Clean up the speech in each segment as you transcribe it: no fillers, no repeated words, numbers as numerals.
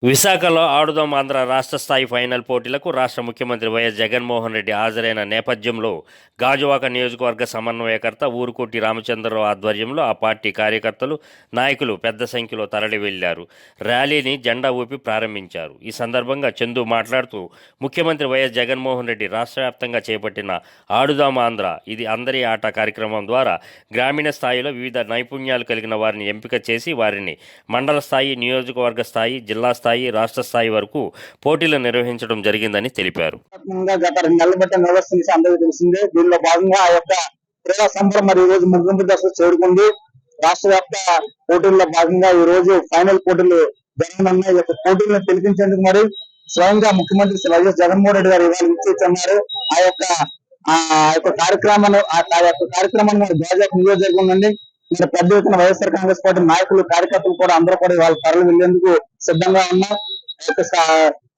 విశాఖలో ఆడుదాం ఆంధ్ర రాష్ట్ర స్థాయి ఫైనల్ పోటీలకు రాష్ట్ర ముఖ్యమంత్రి వైఎస్ జగన్మోహన్ రెడ్డి హాజరైన నేపథ్యంలో గాజువాక నియోజకవర్గ సమన్వయకర్త ఊరుకోటి రామచంద్రరావు ఆధ్వర్యంలో ఆ పార్టీ కార్యకర్తలు నాయకులు పెద్ద సంఖ్యలో తరలి వెళ్లారు. ర్యాలీని జెండా ఊపి ప్రారంభించారు. ఈ సందర్భంగా చందు మాట్లాడుతూ ముఖ్యమంత్రి వైఎస్ జగన్మోహన్ రెడ్డి రాష్ట్ర వ్యాప్తంగా చేపట్టిన ఆడుదాం ఆంధ్ర ఇది అందరి ఆట కార్యక్రమం ద్వారా గ్రామీణ స్థాయిలో వివిధ నైపుణ్యాలు కలిగిన వారిని ఎంపిక చేసి వారిని మండల స్థాయి, నియోజకవర్గ స్థాయి, జిల్లా స్థాయి, రాష్ట్ర స్థాయి వరకు పోటీలు నిర్వహించడం జరిగిందని తెలిపారు. గత 2 నెలల బట్టి నిర్వహిస్తున్న విషయం అందరికీ తెలిసిందే. దీనిలో భాగంగా ఆ యొక్క క్రీడా సంబరం మరి ఈ రోజు ముగింపు దశకు చేరుకుంది. రాష్ట్ర వ్యాప్త పోటీల్లో భాగంగా ఈ రోజు ఫైనల్ పోటీలు జరగనున్నాయి. ఈ యొక్క పోటీలను పిలిపించేందుకు మరి స్వయంగా ముఖ్యమంత్రి శ్రీ వైఎస్ జగన్మోహన్ రెడ్డి గారు ఇవాళ ఇచ్చేస్తున్నారు. ఆ యొక్క కార్యక్రమాన్ని మరి గాజువాక నియోజకవర్గం నుండి మరి పెద్ద ఎత్తున వైఎస్ఆర్ కాంగ్రెస్ పార్టీ నాయకులు, కార్యకర్తలు కూడా అందరూ కూడా ఇవాళ తరలి వెళ్లేందుకు సిద్ధంగా ఉన్నారు.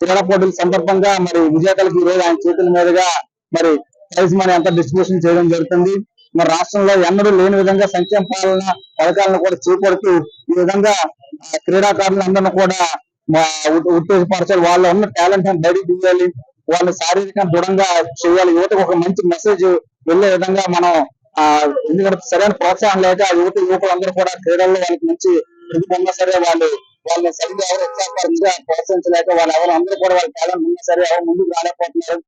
క్రీడా పోటీల సందర్భంగా మరి విజేతలకు ఈ రోజు ఆయన చేతుల మీదుగా మరి ప్రైజ్ మనీ అంతా డిస్ట్రిబ్యూషన్ చేయడం జరుగుతుంది. మరి రాష్ట్రంలో ఎన్నడూ లేని విధంగా సంక్షేమ పాలన పథకాలను కూడా చేపడుతూ ఈ విధంగా క్రీడాకారులందరినీ కూడా ఉత్తేజపరచాలి. వాళ్ళ ఉన్న టాలెంట్ అని బయటకు తీయాలి. వాళ్ళు శారీరకంగా దృఢంగా చేయాలి. యువతకు ఒక మంచి మెసేజ్ వెళ్లే విధంగా మనం ఎందుకంటే సరైన ప్రోత్సాహం లేక యువకులందరూ కూడా క్రీడల్లో వాళ్ళకి మంచి ప్రతిభ ఉన్నా సరే వాళ్ళని సరిగ్గా ఎవరు ఉత్సాహపరంగా ప్రోత్సహించలేక వాళ్ళు ఎవరు అందరూ కూడా వాళ్ళ టాలెంట్ ఉన్నా సరే ఎవరు ముందుకు రాలేకపోతున్నారు.